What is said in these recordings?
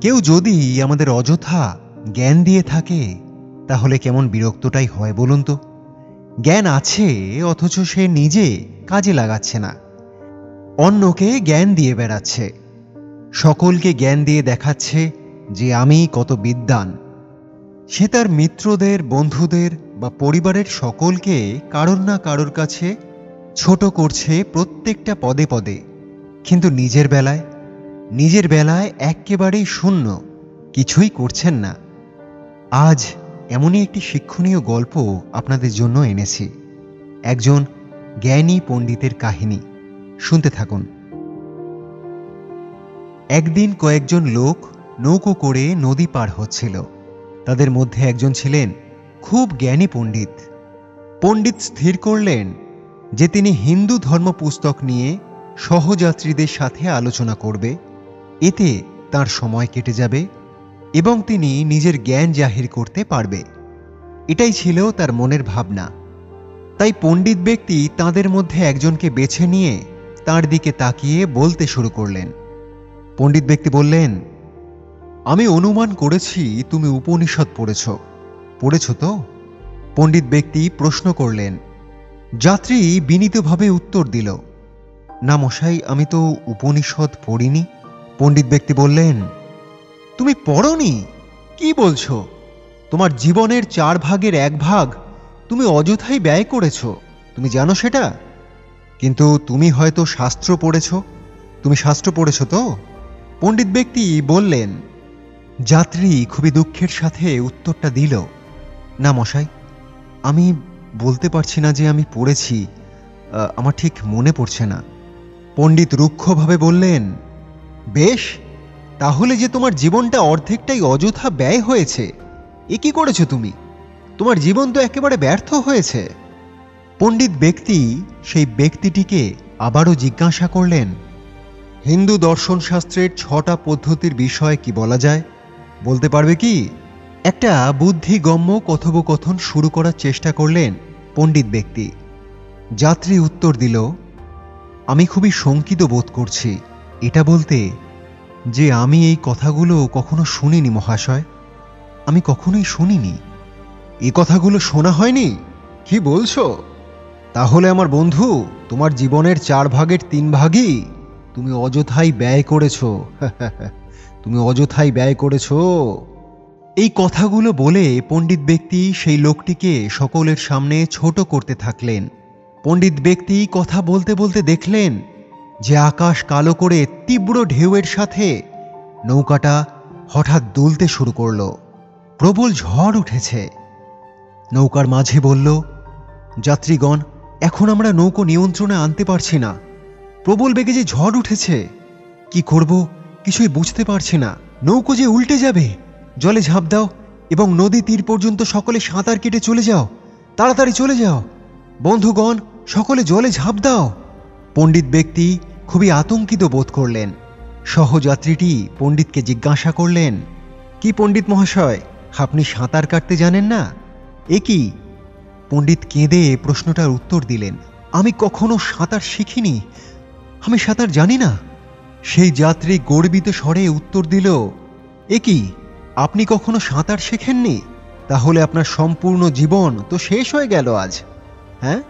কেউ যদি আমাদের অযথা জ্ঞান দিয়ে থাকে তাহলে কেমন বিরক্তটাই হয় বলুন তো। জ্ঞান আছে অথচ সে নিজে কাজে লাগাচ্ছে না, অন্যকে জ্ঞান দিয়ে বেড়াচ্ছে, সকলকে জ্ঞান দিয়ে দেখাচ্ছে যে আমি কত বিদ্বান। সে তার মিত্রদের, বন্ধুদের বা পরিবারের সকলকে কারোর না কারোর কাছে ছোট করছে প্রত্যেকটা পদে পদে, কিন্তু নিজের বেলায় একেবারেই শূন্য, কিছুই করছেন না। আজ এমনই একটি শিক্ষণীয় গল্প আপনাদের জন্য এনেছি, একজন জ্ঞানী পণ্ডিতের কাহিনী। শুনতে থাকুন। একদিন কয়েকজন লোক নৌকো করে নদী পার হচ্ছিল। তাদের মধ্যে একজন ছিলেন খুব জ্ঞানী পণ্ডিত। পণ্ডিত স্থির করলেন যে তিনি হিন্দু ধর্ম পুস্তক নিয়ে সহযাত্রীদের সাথে আলোচনা করবে, এতে তার সময় কেটে যাবে এবং তিনি নিজের জ্ঞান জাহির করতে পারবে। এটাই ছিল তার মনের ভাবনা। তাই পণ্ডিত ব্যক্তি তাদের মধ্যে একজনকে বেছে নিয়ে তার দিকে তাকিয়ে বলতে শুরু করলেন। পণ্ডিত ব্যক্তি বললেন, আমি অনুমান করেছি তুমি উপনিষদ পড়েছ তো? পণ্ডিত ব্যক্তি প্রশ্ন করলেন। যাত্রী বিনীতভাবে উত্তর দিল, না মশাই, আমি তো উপনিষদ পড়িনি। পণ্ডিত ব্যক্তি বললেন, তুমি পড়োনি? কি বলছো? তোমার জীবনের 4 ভাগের 1 ভাগ তুমি অযথাই ব্যয় করেছ, তুমি জানো সেটা? কিন্তু তুমি হয়তো শাস্ত্র পড়েছ। তুমি শাস্ত্র পড়েছ তো? পণ্ডিত ব্যক্তি বললেন। যাত্রী খুবই দুঃখের সাথে উত্তরটা দিল, না মশাই, আমি বলতে পারছি না যে আমি পড়েছি, আমার ঠিক মনে পড়ছে না। পণ্ডিত রুক্ষভাবে বললেন, বেশ, তাহলে যে তোমার জীবনটা অর্ধেকটাই অযথা ব্যয় হয়েছে, এ কি করেছো তুমি? তোমার জীবন তো একেবারে ব্যর্থ হয়েছে। পণ্ডিত ব্যক্তি সেই ব্যক্তিটিকে আবারও জিজ্ঞাসা করলেন, হিন্দু দর্শন শাস্ত্রের 6টা পদ্ধতির বিষয়ে কি বলা যায়, বলতে পারবে কি? একটা বুদ্ধিগম্য কথোপকথন শুরু করার চেষ্টা করলেন পণ্ডিত ব্যক্তি। যাত্রী উত্তর দিল, আমি খুবই শঙ্কিত বোধ করছি এটা বলতে যে আমি এই কথাগুলো কখনো শুনিনি মহাশয়। আমি কখনোই শুনিনি। এই কথাগুলো শোনা হয়নি? কি বলছো? তাহলে আমার বন্ধু, তোমার জীবনের 4 ভাগের 3 ভাগই তুমি অযথাই ব্যয় করেছো। তুমি অযথাই ব্যয় করেছো। এই কথাগুলো বলে পণ্ডিত ব্যক্তি সেই লোকটিকে সকলের সামনে ছোট করতে থাকলেন। পণ্ডিত ব্যক্তি কথা বলতে বলতে দেখলেন যে আকাশ কালো করে তীব্র ঢেউয়ের সাথে নৌকাটা হঠাৎ দুলতে শুরু করল। প্রবল ঝড় উঠেছে। নৌকার মাঝে বলল, যাত্রীগণ, এখন আমরা নৌকো নিয়ন্ত্রণে আনতে পারছি না। প্রবল বেগে যে ঝড় উঠেছে, কি করব কিছুই বুঝতে পারছি না। নৌকো যে উল্টে যাবে। জলে ঝাঁপ দাও এবং নদী তীর পর্যন্ত সকলে সাঁতার কেটে চলে যাও। তাড়াতাড়ি চলে যাও। বন্ধুগণ, সকলে জলে ঝাঁপ দাও। পণ্ডিত ব্যক্তি খুবই আতঙ্কিত বোধ করলেন। সহযাত্রীটি পণ্ডিতকে জিজ্ঞাসা করলেন, কি পণ্ডিত মহাশয়, আপনি সাঁতার কাটতে জানেন না? এ কি? পণ্ডিত কেঁদে প্রশ্নটার উত্তর দিলেন, আমি কখনো সাঁতার শিখিনি, আমি সাঁতার জানি না। সেই যাত্রী গর্বিত স্বরে উত্তর দিল, এ কি, আপনি কখনো সাঁতার শেখেননি? তাহলে আপনার সম্পূর্ণ জীবন তো শেষ হয়ে গেল আজ। হ্যাঁ,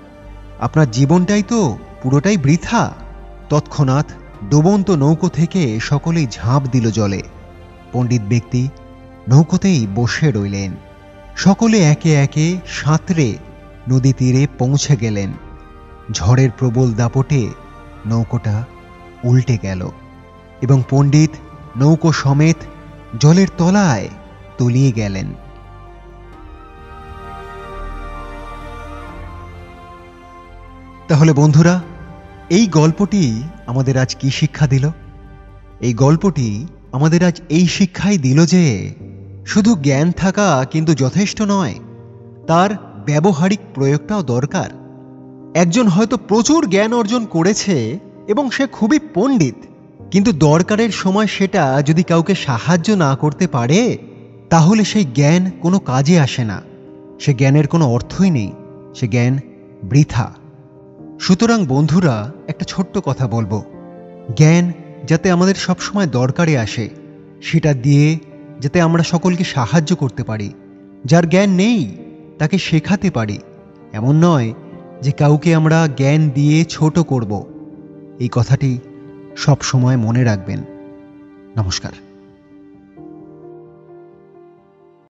আপনার জীবনটাই তো পুরোটাই বৃথা। তৎক্ষণাৎ ডুবন্ত নৌকো থেকে সকলেই ঝাঁপ দিল জলে। পণ্ডিত ব্যক্তি নৌকোতেই বসে রইলেন। সকলে একে একে সাঁতরে নদী তীরে পৌঁছে গেলেন। ঝড়ের প্রবল দাপটে নৌকোটা উল্টে গেল এবং পণ্ডিত নৌকো সমেত জলের তলায় তলিয়ে গেলেন। তাহলে বন্ধুরা, এই গল্পটি আমাদের আজ কি শিক্ষা দিল? এই গল্পটি আমাদের আজ এই শিক্ষাই দিল যে শুধু জ্ঞান থাকা কিন্তু যথেষ্ট নয়, তার ব্যবহারিক প্রয়োগটাও দরকার। একজন হয়তো প্রচুর জ্ঞান অর্জন করেছে এবং সে খুবই পণ্ডিত, কিন্তু দরকারের সময় সেটা যদি কাউকে সাহায্য না করতে পারে, তাহলে সেই জ্ঞান কোনো কাজে আসে না। সে জ্ঞানের কোনো অর্থই নেই, সে জ্ঞান বৃথা। সুতরাং বন্ধুরা, একটা ছোট্ট কথা বলবো, জ্ঞান যাতে আমাদের সবসময় দরকারে আসে, সেটা দিয়ে যাতে আমরা সকলকে সাহায্য করতে পারি, যার জ্ঞান নেই তাকে শেখাতে পারি। এমন নয় যে কাউকে আমরা জ্ঞান দিয়ে ছোট করব। এই কথাটি সব সময় মনে রাখবেন। নমস্কার।